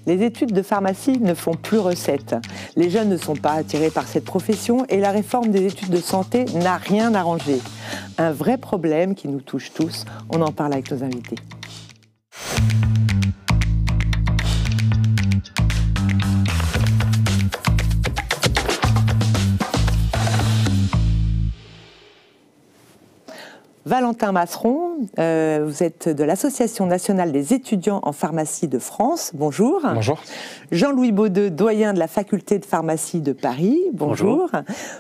Les études de pharmacie ne font plus recette. Les jeunes ne sont pas attirés par cette profession et la réforme des études de santé n'a rien arrangé. Un vrai problème qui nous touche tous. On en parle avec nos invités. Valentin Masseron, vous êtes de l'Association nationale des étudiants en pharmacie de France. Bonjour. Bonjour. Jean-Louis Baudeux, doyen de la faculté de pharmacie de Paris. Bonjour.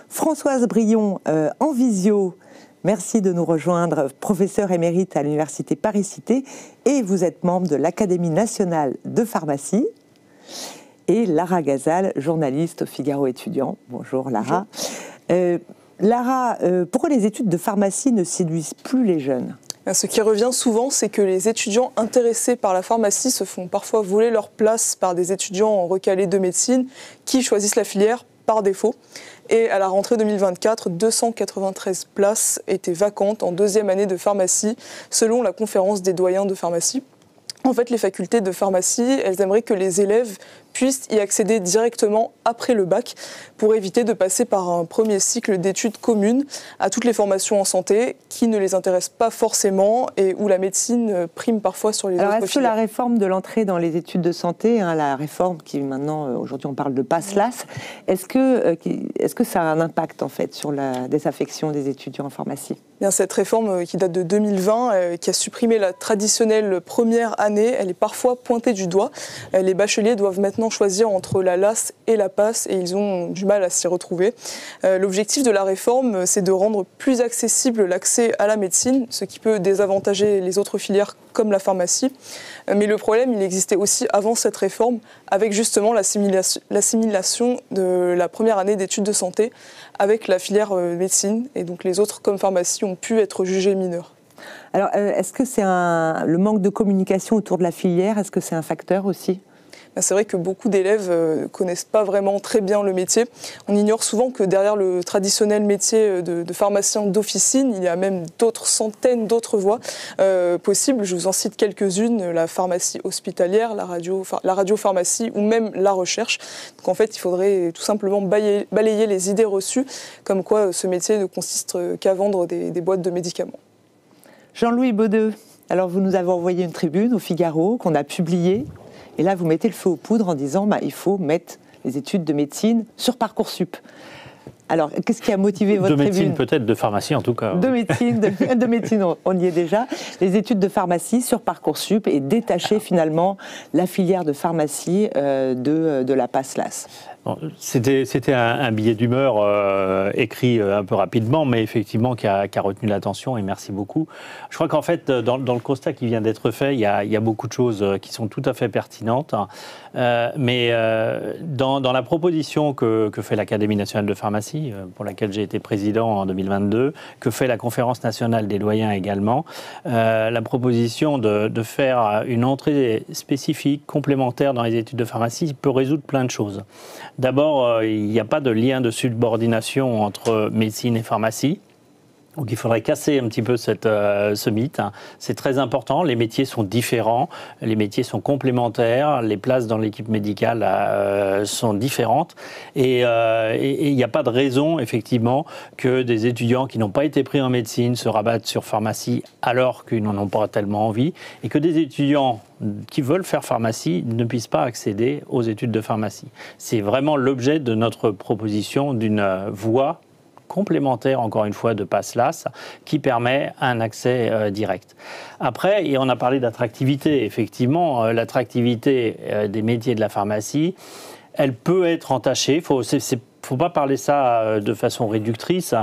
Françoise Brion, en visio. Merci de nous rejoindre, professeur émérite à l'Université Paris-Cité. Et vous êtes membre de l'Académie nationale de pharmacie. Et Lara Gazal, journaliste au Figaro étudiant. Bonjour Lara. Bonjour. Lara, pourquoi les études de pharmacie ne séduisent plus les jeunes ? Ce qui revient souvent, c'est que les étudiants intéressés par la pharmacie se font parfois voler leur place par des étudiants recalés de médecine qui choisissent la filière par défaut. Et à la rentrée 2024, 293 places étaient vacantes en deuxième année de pharmacie, selon la conférence des doyens de pharmacie. En fait, les facultés de pharmacie, elles aimeraient que les élèves puissent y accéder directement après le bac pour éviter de passer par un premier cycle d'études communes à toutes les formations en santé qui ne les intéressent pas forcément et où la médecine prime parfois sur les autres filières. Est-ce que la réforme de l'entrée dans les études de santé, la réforme qui maintenant, aujourd'hui on parle de PASSLAS, est-ce que ça a un impact en fait sur la désaffection des étudiants en pharmacie ? Bien, cette réforme qui date de 2020, qui a supprimé la traditionnelle première année, elle est parfois pointée du doigt. Les bacheliers doivent maintenant choisir entre la LAS et la PASS et ils ont du mal à s'y retrouver. L'objectif de la réforme, c'est de rendre plus accessible l'accès à la médecine, ce qui peut désavantager les autres filières comme la pharmacie. Mais le problème, il existait aussi avant cette réforme, avec justement l'assimilation de la première année d'études de santé avec la filière médecine. Et donc les autres, comme pharmacie, ont pu être jugés mineurs. Alors, est-ce que c'est le manque de communication autour de la filière, est-ce que c'est un facteur aussi ? C'est vrai que beaucoup d'élèves ne connaissent pas vraiment très bien le métier. On ignore souvent que derrière le traditionnel métier de pharmacien d'officine, il y a même d'autres centaines d'autres voies possibles. Je vous en cite quelques-unes, la pharmacie hospitalière, la radiopharmacie ou même la recherche. Donc en fait, il faudrait tout simplement balayer les idées reçues, comme quoi ce métier ne consiste qu'à vendre des boîtes de médicaments. Jean-Louis Baudeux, alors vous nous avez envoyé une tribune au Figaro qu'on a publiée. Et là, vous mettez le feu aux poudres en disant il faut mettre les études de médecine sur Parcoursup. Alors, qu'est-ce qui a motivé votre tribune ? De médecine peut-être, de pharmacie en tout cas. De médecine, de médecine, on y est déjà. Les études de pharmacie sur Parcoursup et détacher finalement la filière de pharmacie de la PASSLAS. Bon, c'était un billet d'humeur écrit un peu rapidement, mais effectivement qui a retenu l'attention, et merci beaucoup. Je crois qu'en fait, dans le constat qui vient d'être fait, il y a beaucoup de choses qui sont tout à fait pertinentes. Mais dans la proposition que fait l'Académie nationale de pharmacie, pour laquelle j'ai été président en 2022, que fait la Conférence nationale des doyens également, la proposition de faire une entrée spécifique, complémentaire dans les études de pharmacie peut résoudre plein de choses. D'abord, il n'y a pas de lien de subordination entre médecine et pharmacie. Donc il faudrait casser un petit peu ce mythe. C'est très important, les métiers sont différents, les métiers sont complémentaires, les places dans l'équipe médicale sont différentes et il n'y a pas de raison effectivement que des étudiants qui n'ont pas été pris en médecine se rabattent sur pharmacie alors qu'ils n'en ont pas tellement envie et que des étudiants qui veulent faire pharmacie ne puissent pas accéder aux études de pharmacie. C'est vraiment l'objet de notre proposition d'une voie complémentaire, encore une fois, de PASSLAS, qui permet un accès direct. Après, et on a parlé d'attractivité, effectivement, l'attractivité des métiers de la pharmacie, elle peut être entachée. Faut pas parler ça de façon réductrice.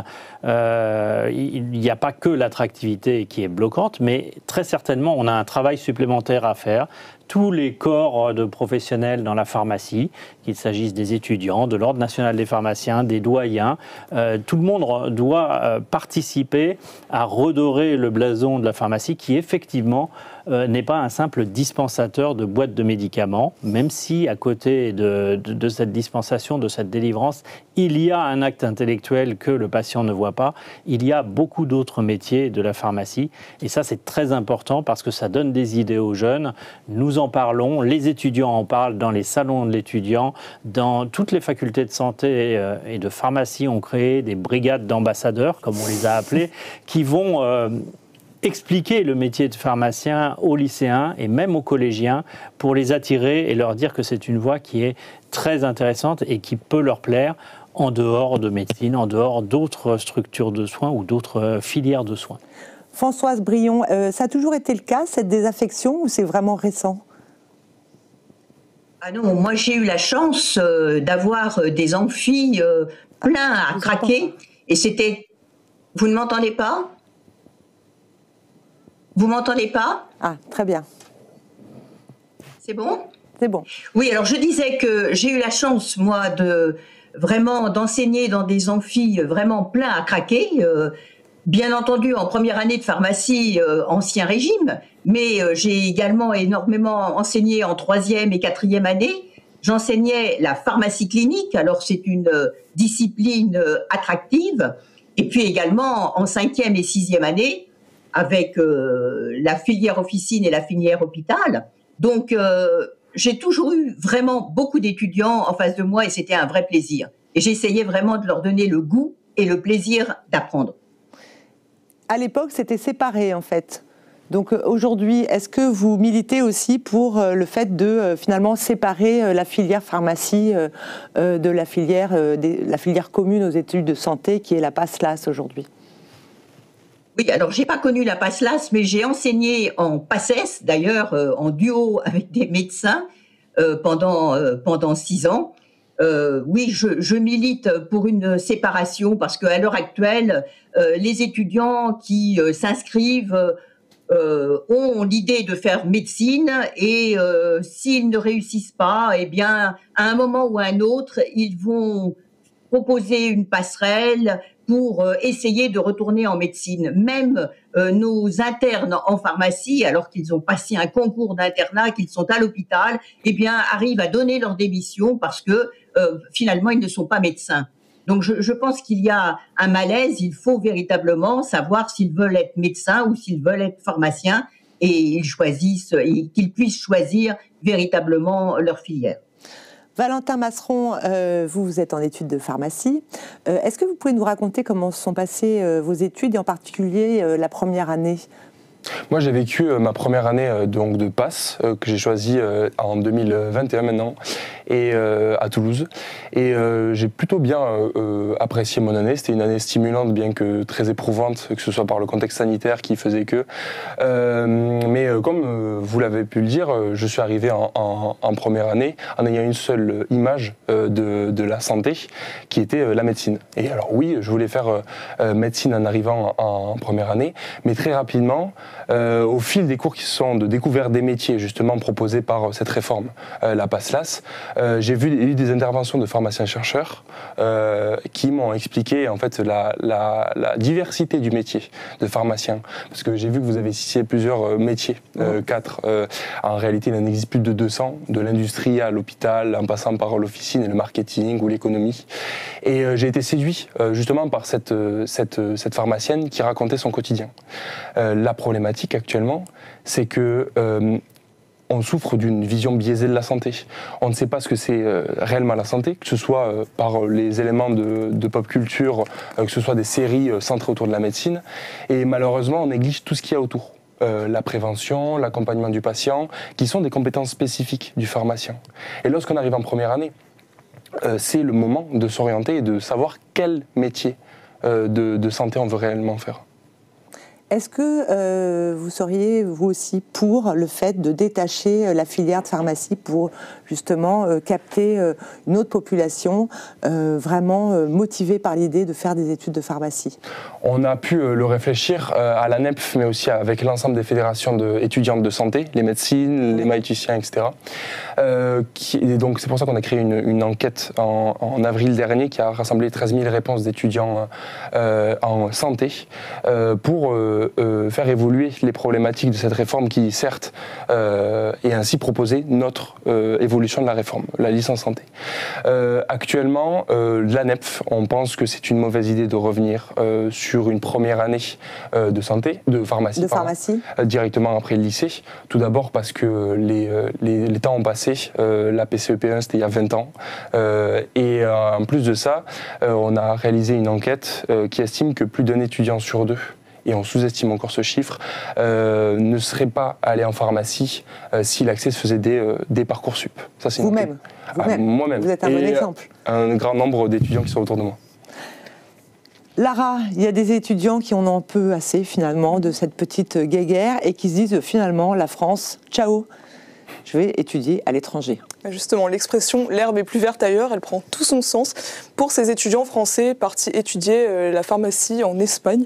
Il n'y a pas que l'attractivité qui est bloquante, mais très certainement, on a un travail supplémentaire à faire. Tous les corps de professionnels dans la pharmacie, qu'il s'agisse des étudiants, de l'Ordre national des pharmaciens, des doyens, tout le monde doit participer à redorer le blason de la pharmacie qui, effectivement, n'est pas un simple dispensateur de boîtes de médicaments, même si à côté de cette dispensation, de cette délivrance, il y a un acte intellectuel que le patient ne voit pas. Il y a beaucoup d'autres métiers de la pharmacie et ça c'est très important parce que ça donne des idées aux jeunes. Nous nous en parlons, les étudiants en parlent dans les salons de l'étudiant, dans toutes les facultés de santé et de pharmacie ont créé des brigades d'ambassadeurs, comme on les a appelés, qui vont expliquer le métier de pharmacien aux lycéens et même aux collégiens pour les attirer et leur dire que c'est une voie qui est très intéressante et qui peut leur plaire en dehors de médecine, en dehors d'autres structures de soins ou d'autres filières de soins. Françoise Brion, ça a toujours été le cas, cette désaffection, ou c'est vraiment récent ? Ah non, moi j'ai eu la chance d'avoir des amphis pleins à craquer, et c'était... Vous ne m'entendez pas ? Vous m'entendez pas ? Ah, très bien. C'est bon ? C'est bon. Oui, alors je disais que j'ai eu la chance, moi, d'enseigner dans des amphis vraiment pleins à craquer. Bien entendu, en première année de pharmacie, ancien régime, mais j'ai également énormément enseigné en troisième et quatrième année. J'enseignais la pharmacie clinique, alors c'est une discipline attractive, et puis également en cinquième et sixième année, avec la filière officine et la filière hôpital. Donc, j'ai toujours eu vraiment beaucoup d'étudiants en face de moi et c'était un vrai plaisir. Et j'essayais vraiment de leur donner le goût et le plaisir d'apprendre. À l'époque, c'était séparé en fait. Donc aujourd'hui, est-ce que vous militez aussi pour le fait de finalement séparer la filière pharmacie de la filière commune aux études de santé qui est la PASLAS aujourd'hui ? Oui, alors j'ai pas connu la PASLAS, mais j'ai enseigné en PACES, d'ailleurs en duo avec des médecins pendant 6 ans. Oui, je milite pour une séparation parce qu'à l'heure actuelle, les étudiants qui s'inscrivent ont l'idée de faire médecine et s'ils ne réussissent pas, eh bien, à un moment ou à un autre, ils vont proposer une passerelle pour essayer de retourner en médecine. Même nos internes en pharmacie, alors qu'ils ont passé un concours d'internat, qu'ils sont à l'hôpital, eh bien, arrivent à donner leur démission parce que finalement, ils ne sont pas médecins. Donc, je pense qu'il y a un malaise. Il faut véritablement savoir s'ils veulent être médecins ou s'ils veulent être pharmaciens et qu'ils puissent choisir véritablement leur filière. Valentin Masseron, vous êtes en études de pharmacie. Est-ce que vous pouvez nous raconter comment se sont passées vos études et en particulier la première année ? Moi, j'ai vécu ma première année donc de PASS que j'ai choisie en 2021 maintenant et à Toulouse. Et j'ai plutôt bien apprécié mon année. C'était une année stimulante, bien que très éprouvante, que ce soit par le contexte sanitaire qui faisait que. Mais comme vous l'avez pu le dire, je suis arrivé en première année en ayant une seule image de la santé, qui était la médecine. Et alors oui, je voulais faire médecine en arrivant en première année, mais très rapidement, au fil des cours qui sont de découverte des métiers justement proposés par cette réforme, la PASLAS, j'ai eu des interventions de pharmaciens-chercheurs qui m'ont expliqué en fait la diversité du métier de pharmacien. Parce que j'ai vu que vous avez cité plusieurs métiers, 4. En réalité, il en existe plus de 200, de l'industrie à l'hôpital, en passant par l'officine et le marketing ou l'économie. Et j'ai été séduit justement par cette pharmacienne qui racontait son quotidien. La problématique actuellement, c'est que on souffre d'une vision biaisée de la santé. On ne sait pas ce que c'est réellement la santé, que ce soit par les éléments de pop culture, que ce soit des séries centrées autour de la médecine. Et malheureusement, on néglige tout ce qu'il y a autour. La prévention, l'accompagnement du patient, qui sont des compétences spécifiques du pharmacien. Et lorsqu'on arrive en première année, c'est le moment de s'orienter et de savoir quel métier de santé on veut réellement faire. Est-ce que vous seriez, vous aussi, pour le fait de détacher la filière de pharmacie pour justement capter une autre population vraiment motivée par l'idée de faire des études de pharmacie ? On a pu le réfléchir à la NEPF, mais aussi avec l'ensemble des fédérations étudiantes de santé, les médecines, les maïticiens, etc. Donc c'est pour ça qu'on a créé une enquête en avril dernier qui a rassemblé 13 000 réponses d'étudiants en santé pour faire évoluer les problématiques de cette réforme qui, certes, et ainsi proposer notre évolution de la réforme, la licence santé. Actuellement, l'ANEPF, on pense que c'est une mauvaise idée de revenir sur une première année de pharmacie, directement après le lycée. Tout d'abord parce que les temps ont passé, la PCEP1 c'était il y a 20 ans, et en plus de ça, on a réalisé une enquête qui estime que plus d'un étudiant sur deux, et on sous-estime encore ce chiffre, ne serait pas allé en pharmacie si l'accès se faisait dès Parcoursup. Ça, c'est vous-même. Moi-même. Vous êtes un bon exemple. Un grand nombre d'étudiants qui sont autour de moi. Lara, il y a des étudiants qui en ont un peu assez finalement de cette petite guéguerre et qui se disent finalement la France, ciao, je vais étudier à l'étranger. Justement, l'expression « l'herbe est plus verte ailleurs », elle prend tout son sens pour ces étudiants français partis étudier la pharmacie en Espagne.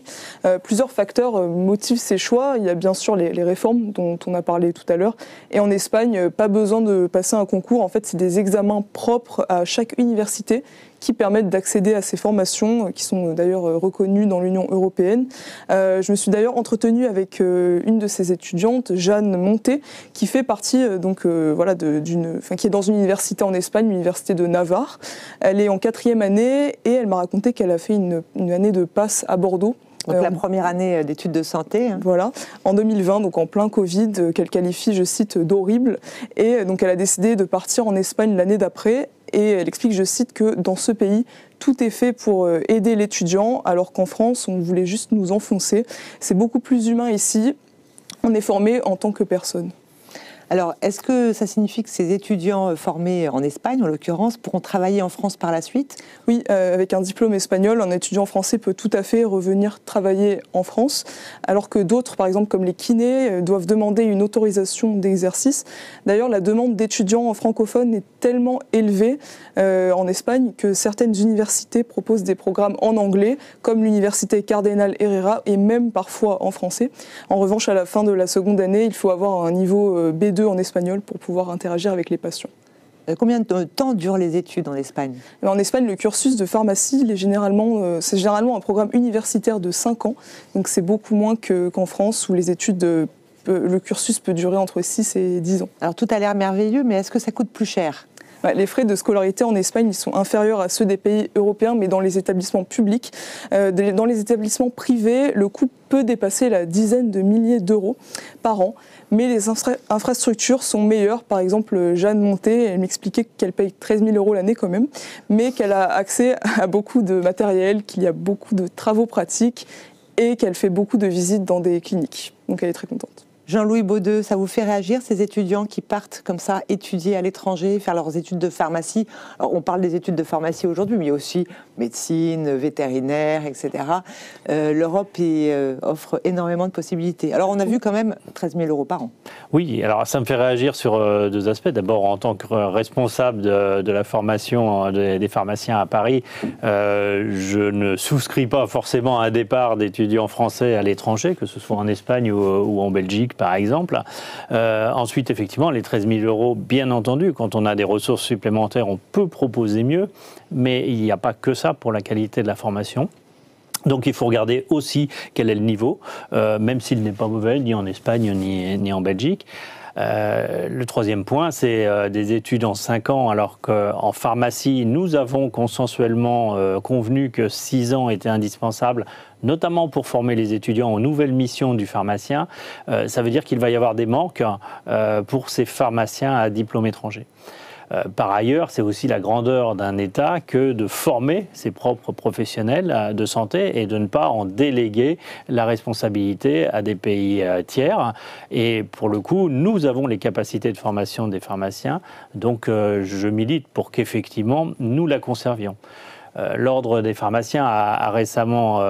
Plusieurs facteurs motivent ces choix. Il y a bien sûr les réformes dont on a parlé tout à l'heure. Et en Espagne, pas besoin de passer un concours. En fait, c'est des examens propres à chaque université qui permettent d'accéder à ces formations, qui sont d'ailleurs reconnues dans l'Union européenne. Je me suis d'ailleurs entretenue avec une de ces étudiantes, Jeanne Monté, qui fait partie qui est dans une université en Espagne, l'université de Navarre. Elle est en 4e année et elle m'a raconté qu'elle a fait une année de passe à Bordeaux. Donc la première année d'études de santé. Voilà, en 2020, donc en plein Covid, qu'elle qualifie, je cite, d'horrible. Et donc elle a décidé de partir en Espagne l'année d'après. Et elle explique, je cite, que dans ce pays, tout est fait pour aider l'étudiant, alors qu'en France, on voulait juste nous enfoncer. C'est beaucoup plus humain ici. On est formé en tant que personne. Alors, est-ce que ça signifie que ces étudiants formés en Espagne, en l'occurrence, pourront travailler en France par la suite ? Oui, avec un diplôme espagnol, un étudiant français peut tout à fait revenir travailler en France, alors que d'autres, par exemple comme les kinés, doivent demander une autorisation d'exercice. D'ailleurs, la demande d'étudiants francophones est tellement élevée en Espagne que certaines universités proposent des programmes en anglais, comme l'université Cardenal Herrera, et même parfois en français. En revanche, à la fin de la seconde année, il faut avoir un niveau B2 en espagnol pour pouvoir interagir avec les patients. Combien de temps durent les études en Espagne ? En Espagne, le cursus de pharmacie, c'est généralement un programme universitaire de 5 ans. Donc c'est beaucoup moins qu'en France où les études, le cursus peut durer entre 6 et 10 ans. Alors tout a l'air merveilleux, mais est-ce que ça coûte plus cher ? Les frais de scolarité en Espagne ils sont inférieurs à ceux des pays européens, mais dans les établissements publics. Dans les établissements privés, le coût peut dépasser la dizaine de milliers d'euros par an. Mais les infrastructures sont meilleures. Par exemple, Jeanne Monté, elle m'expliquait qu'elle paye 13 000 euros l'année quand même, mais qu'elle a accès à beaucoup de matériel, qu'il y a beaucoup de travaux pratiques et qu'elle fait beaucoup de visites dans des cliniques. Donc elle est très contente. Jean-Louis Baudeux, ça vous fait réagir ces étudiants qui partent comme ça étudier à l'étranger, faire leurs études de pharmacie ? Alors, on parle des études de pharmacie aujourd'hui, mais aussi médecine, vétérinaire, etc. L'Europe offre énormément de possibilités. Alors on a vu quand même 13 000 euros par an. Oui, alors ça me fait réagir sur deux aspects. D'abord, en tant que responsable de la formation des pharmaciens à Paris, je ne souscris pas forcément à un départ d'étudiants français à l'étranger, que ce soit en Espagne ou en Belgique, par exemple. Ensuite, effectivement, les 13 000 euros, bien entendu, quand on a des ressources supplémentaires, on peut proposer mieux, mais il n'y a pas que ça pour la qualité de la formation. Donc il faut regarder aussi quel est le niveau, même s'il n'est pas mauvais, ni en Espagne, ni en Belgique. Le troisième point, c'est des études en 5 ans, alors qu'en pharmacie, nous avons consensuellement convenu que 6 ans étaient indispensables, notamment pour former les étudiants aux nouvelles missions du pharmacien. Ça veut dire qu'il va y avoir des manques pour ces pharmaciens à diplôme étranger. Par ailleurs, c'est aussi la grandeur d'un État que de former ses propres professionnels de santé et de ne pas en déléguer la responsabilité à des pays tiers. Et pour le coup, nous avons les capacités de formation des pharmaciens, donc je milite pour qu'effectivement nous la conservions. L'Ordre des pharmaciens a récemment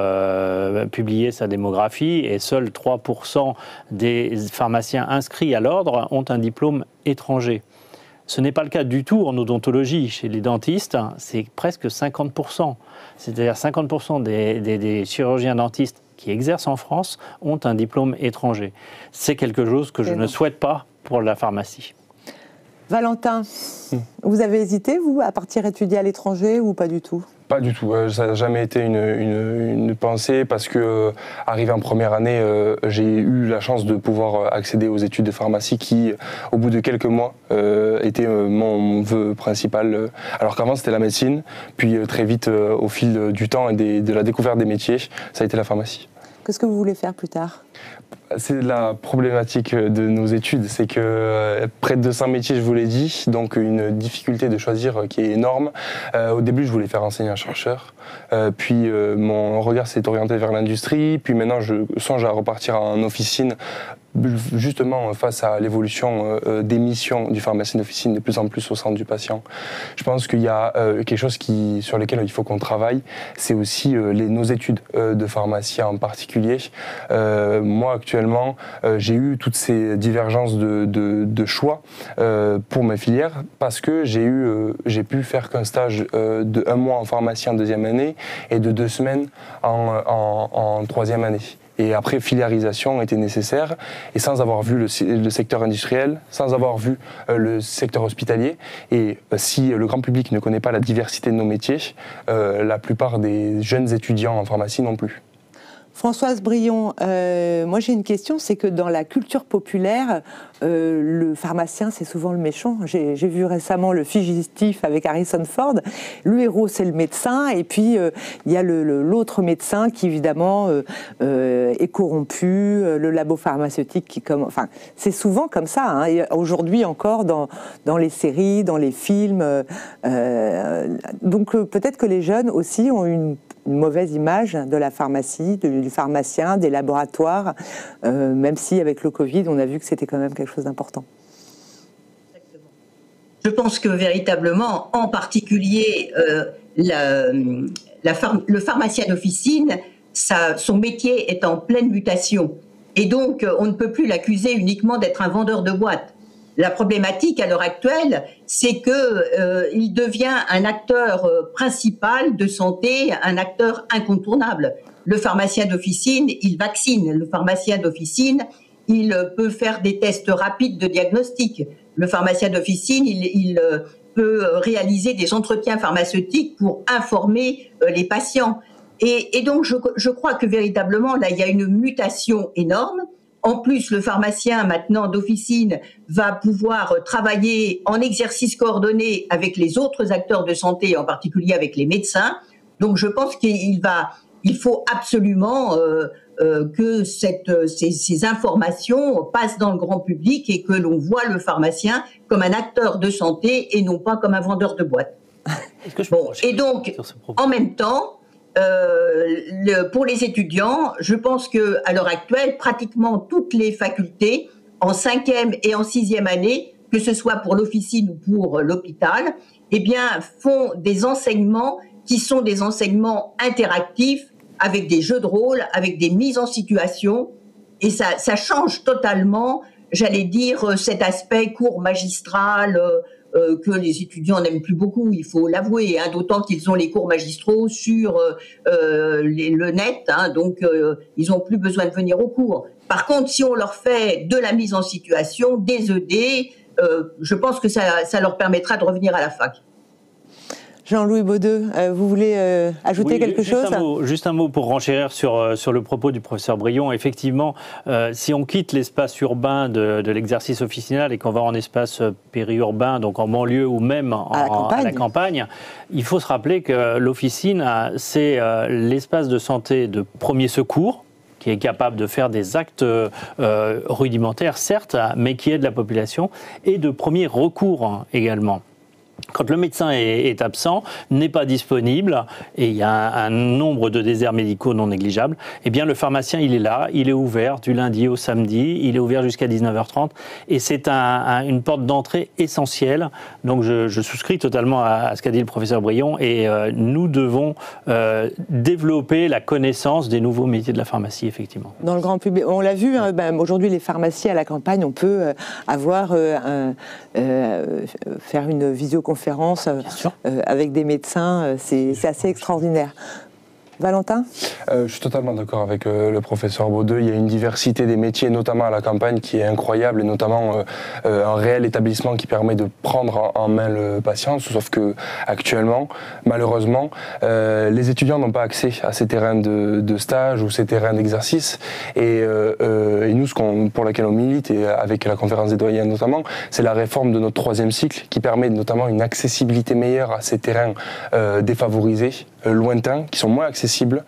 publié sa démographie et seuls 3% des pharmaciens inscrits à l'Ordre ont un diplôme étranger. Ce n'est pas le cas du tout en odontologie. Chez les dentistes, c'est presque 50%. C'est-à-dire 50% des chirurgiens dentistes qui exercent en France ont un diplôme étranger. C'est quelque chose que je ne souhaite pas pour la pharmacie. Valentin, vous avez hésité, vous, à partir étudier à l'étranger ou pas du tout? Pas du tout, ça n'a jamais été une pensée parce que, arrivé en première année, j'ai eu la chance de pouvoir accéder aux études de pharmacie qui, au bout de quelques mois, était mon vœu principal. Alors qu'avant c'était la médecine, puis très vite, au fil du temps et de la découverte des métiers, ça a été la pharmacie. Qu'est-ce que vous voulez faire plus tard? C'est la problématique de nos études, c'est que près de 200 métiers, je vous l'ai dit, donc une difficulté de choisir qui est énorme. Au début, je voulais faire enseignant-chercheur, puis mon regard s'est orienté vers l'industrie, puis maintenant je songe à repartir en officine, justement face à l'évolution des missions du pharmacien d'officine de plus en plus au centre du patient. Je pense qu'il y a quelque chose sur lequel il faut qu'on travaille, c'est aussi nos études de pharmacien en particulier. Moi, actuellement, j'ai eu toutes ces divergences de choix pour mes filières parce que j'ai pu faire qu'un stage de 1 mois en pharmacie en 2e année et de 2 semaines en 3e année. Et après, filiarisation était nécessaire. Et sans avoir vu le secteur industriel, sans avoir vu le secteur hospitalier, et si le grand public ne connaît pas la diversité de nos métiers, la plupart des jeunes étudiants en pharmacie non plus. Françoise Brion, moi j'ai une question, c'est que dans la culture populaire, le pharmacien c'est souvent le méchant. J'ai vu récemment le fugitif avec Harrison Ford. Le héros c'est le médecin, et puis il y a l'autre médecin qui évidemment est corrompu, le labo pharmaceutique enfin c'est souvent comme ça. Hein. Aujourd'hui encore dans les séries, dans les films. Donc peut-être que les jeunes aussi ont une mauvaise image de la pharmacie, du pharmacien, des laboratoires, même si avec le Covid, on a vu que c'était quand même quelque chose d'important. Je pense que véritablement, en particulier, le pharmacien d'officine, son métier est en pleine mutation. Et donc, on ne peut plus l'accuser uniquement d'être un vendeur de boîtes. La problématique à l'heure actuelle, c'est qu'il devient un acteur principal de santé, un acteur incontournable. Le pharmacien d'officine, il vaccine. Le pharmacien d'officine, il peut faire des tests rapides de diagnostic. Le pharmacien d'officine, il peut réaliser des entretiens pharmaceutiques pour informer les patients. Et donc, je crois que véritablement, là, il y a une mutation énorme. En plus, le pharmacien, maintenant, d'officine, va pouvoir travailler en exercice coordonné avec les autres acteurs de santé, en particulier avec les médecins. Donc, je pense qu'il faut absolument que ces informations passent dans le grand public et que l'on voit le pharmacien comme un acteur de santé et non pas comme un vendeur de boîtes. Bon, et donc, en même temps, pour les étudiants, je pense qu'à l'heure actuelle, pratiquement toutes les facultés, en 5e et en 6e année, que ce soit pour l'officine ou pour l'hôpital, eh bien, font des enseignements qui sont des enseignements interactifs, avec des jeux de rôle, avec des mises en situation, et ça change totalement, j'allais dire, cet aspect cours magistral, que les étudiants n'aiment plus beaucoup, il faut l'avouer, hein, d'autant qu'ils ont les cours magistraux sur le net, hein, donc ils n'ont plus besoin de venir au cours. Par contre, si on leur fait de la mise en situation, des ED, je pense que ça leur permettra de revenir à la fac. Jean-Louis Baudeux, vous voulez ajouter quelque chose ? Juste un mot pour renchérir sur le propos du professeur Brion. Effectivement, si on quitte l'espace urbain de l'exercice officinal et qu'on va en espace périurbain, donc en banlieue ou même à la campagne, il faut se rappeler que l'officine, c'est l'espace de santé de premier secours, qui est capable de faire des actes rudimentaires, certes, mais qui aide la population, et de premier recours également. Quand le médecin est absent, n'est pas disponible, et il y a un nombre de déserts médicaux non négligeables, eh bien le pharmacien, il est là, il est ouvert du lundi au samedi, il est ouvert jusqu'à 19h30, et c'est une porte d'entrée essentielle. Donc je souscris totalement à ce qu'a dit le professeur Brion, et nous devons développer la connaissance des nouveaux métiers de la pharmacie, effectivement. Dans le grand public, on l'a vu, hein, aujourd'hui les pharmacies à la campagne, on peut faire une visioconférence avec des médecins, c'est assez extraordinaire. Valentin ? Je suis totalement d'accord avec le professeur Baudeux. Il y a une diversité des métiers, notamment à la campagne, qui est incroyable, et notamment un réel établissement qui permet de prendre en main le patient. Sauf que actuellement, malheureusement, les étudiants n'ont pas accès à ces terrains de stage ou ces terrains d'exercice. Et nous, pour laquelle on milite, et avec la conférence des doyens notamment, c'est la réforme de notre 3e cycle qui permet notamment une accessibilité meilleure à ces terrains défavorisés, lointains, qui sont moins accessibles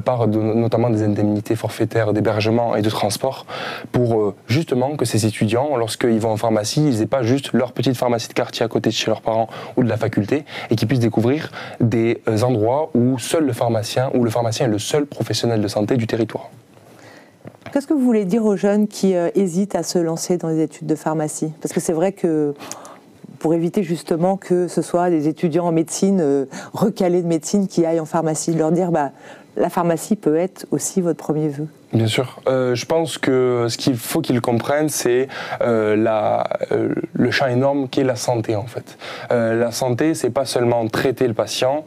par notamment des indemnités forfaitaires d'hébergement et de transport, pour justement que ces étudiants, lorsqu'ils vont en pharmacie, ils n'aient pas juste leur petite pharmacie de quartier à côté de chez leurs parents ou de la faculté, et qu'ils puissent découvrir des endroits où seul le pharmacien est le seul professionnel de santé du territoire. Qu'est-ce que vous voulez dire aux jeunes qui hésitent à se lancer dans les études de pharmacie ? Parce que c'est vrai que pour éviter justement que ce soit des étudiants en médecine, recalés de médecine, qui aillent en pharmacie, leur dire la pharmacie peut être aussi votre premier vœu. Bien sûr. Je pense que ce qu'il faut qu'ils comprennent, c'est le champ énorme qu'est la santé, en fait. La santé, c'est pas seulement traiter le patient,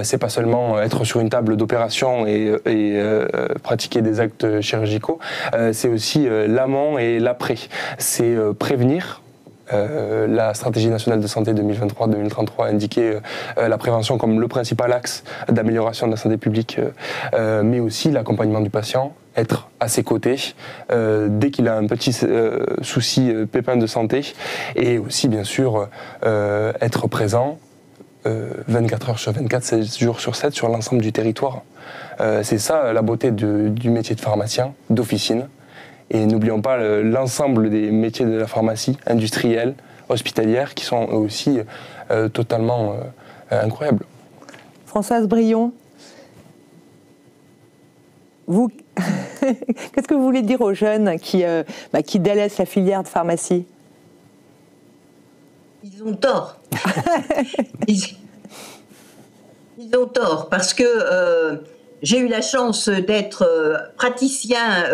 c'est pas seulement être sur une table d'opération et pratiquer des actes chirurgicaux, c'est aussi l'amont et l'après. C'est prévenir. La stratégie nationale de santé 2023-2033 indiquait la prévention comme le principal axe d'amélioration de la santé publique, mais aussi l'accompagnement du patient, être à ses côtés dès qu'il a un petit souci, pépin de santé, et aussi bien sûr être présent 24 heures sur 24, 7 jours sur 7 sur l'ensemble du territoire. C'est ça la beauté du métier de pharmacien, d'officine. Et n'oublions pas l'ensemble des métiers de la pharmacie, industrielle, hospitalière, qui sont eux aussi totalement incroyables. Françoise Brion, vous, qu'est-ce que vous voulez dire aux jeunes qui délaissent la filière de pharmacie ? Ils ont tort. Ils ont tort, parce que j'ai eu la chance d'être praticien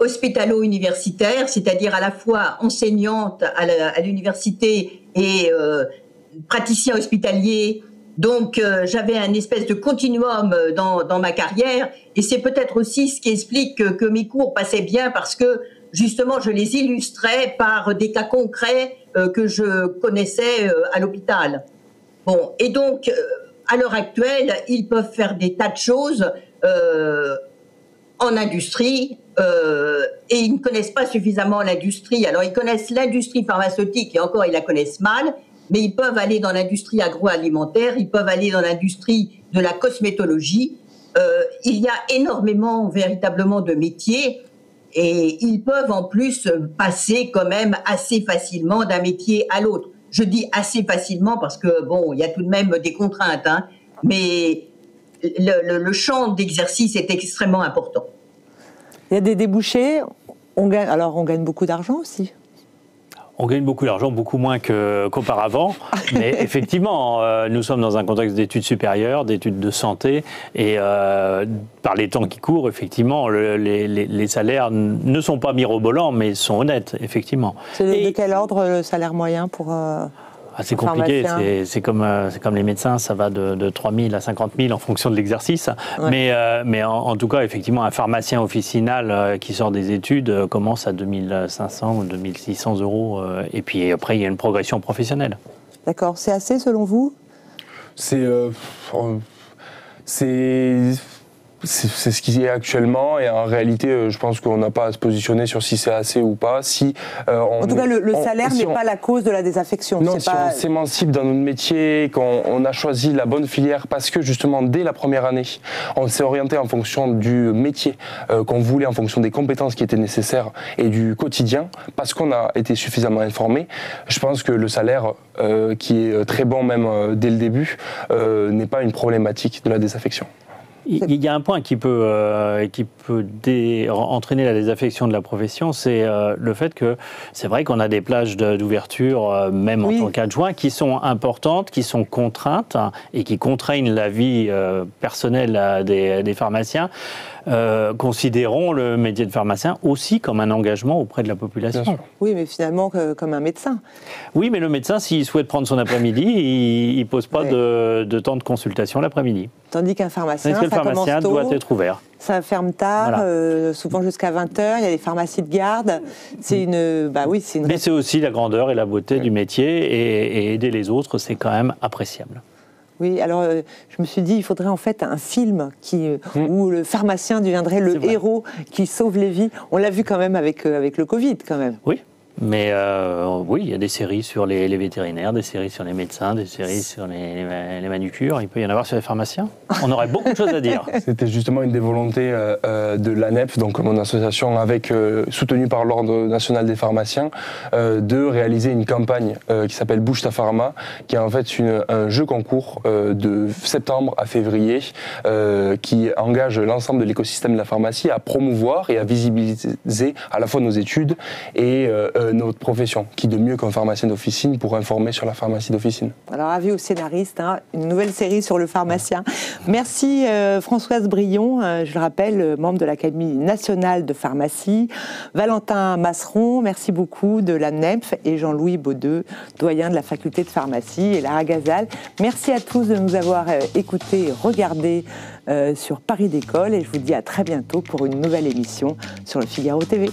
hospitalo-universitaire, c'est-à-dire à la fois enseignante à l'université et praticien hospitalier. Donc j'avais un espèce de continuum dans ma carrière, et c'est peut-être aussi ce qui explique que mes cours passaient bien, parce que justement je les illustrais par des cas concrets que je connaissais à l'hôpital. Bon, et donc à l'heure actuelle, ils peuvent faire des tas de choses en industrie, et ils ne connaissent pas suffisamment l'industrie. Alors ils connaissent l'industrie pharmaceutique, et encore ils la connaissent mal, mais ils peuvent aller dans l'industrie agroalimentaire, ils peuvent aller dans l'industrie de la cosmétologie. Il y a énormément véritablement de métiers, et ils peuvent en plus passer quand même assez facilement d'un métier à l'autre. Je dis assez facilement parce que bon, il y a tout de même des contraintes, hein, mais le champ d'exercice est extrêmement important. Il y a des débouchés, on gagne beaucoup d'argent aussi. On gagne beaucoup d'argent, beaucoup moins qu'auparavant, mais effectivement, nous sommes dans un contexte d'études supérieures, d'études de santé, et par les temps qui courent, effectivement, les salaires ne sont pas mirobolants, mais sont honnêtes, effectivement. C'est de quel ordre le salaire moyen pour c'est compliqué, c'est comme les médecins, ça va de 3 000 à 50 000 en fonction de l'exercice. Ouais. Mais en tout cas, effectivement, un pharmacien officinal qui sort des études commence à 2 500 ou 2 600 euros. Et puis après, il y a une progression professionnelle. D'accord. C'est assez selon vous ? C'est ce qui est actuellement, et en réalité, je pense qu'on n'a pas à se positionner sur si c'est assez ou pas. En tout cas, le salaire n'est pas la cause de la désaffection. Non, si on s'émancipe dans notre métier, qu'on a choisi la bonne filière, parce que justement, dès la première année, on s'est orienté en fonction du métier qu'on voulait, en fonction des compétences qui étaient nécessaires et du quotidien, parce qu'on a été suffisamment informé. Je pense que le salaire, qui est très bon même dès le début, n'est pas une problématique de la désaffection. Il y a un point qui peut entraîner la désaffection de la profession, c'est le fait que c'est vrai qu'on a des plages d'ouverture, même en tant qu'adjoint, qui sont importantes, qui sont contraintes et qui contraignent la vie personnelle des pharmaciens. Considérons le métier de pharmacien aussi comme un engagement auprès de la population. Oui, mais finalement comme un médecin. Oui, mais le médecin, s'il souhaite prendre son après-midi, il ne pose pas de temps de consultation l'après-midi. Tandis qu'un pharmacien, le pharmacien doit être ouvert. Ça ferme tard, souvent jusqu'à 20h. Il y a des pharmacies de garde. C'est une. Mais c'est aussi la grandeur et la beauté du métier, et aider les autres, c'est quand même appréciable. Oui, alors je me suis dit, il faudrait en fait un film où le pharmacien deviendrait le héros qui sauve les vies. On l'a vu quand même avec le Covid, quand même. Oui. Mais oui, il y a des séries sur les vétérinaires, des séries sur les médecins, des séries sur les manucures. Il peut y en avoir sur les pharmaciens. On aurait beaucoup de choses à dire. C'était justement une des volontés de l'ANEP, donc mon association, soutenue par l'Ordre national des pharmaciens, de réaliser une campagne qui s'appelle Bouge ta pharma, qui est en fait un jeu concours de septembre à février, qui engage l'ensemble de l'écosystème de la pharmacie à promouvoir et à visibiliser à la fois nos études et notre profession. Qui de mieux qu'un pharmacien d'officine pour informer sur la pharmacie d'officine. Alors avis aux scénaristes, une nouvelle série sur le pharmacien. Merci Françoise Brion, je le rappelle, membre de l'Académie nationale de pharmacie. Valentin Masseron, merci beaucoup de la NEPF, et Jean-Louis Baudeux, doyen de la faculté de pharmacie, et Lara Gazal. Merci à tous de nous avoir écoutés et regardés sur Paris d'École, et je vous dis à très bientôt pour une nouvelle émission sur le Figaro TV.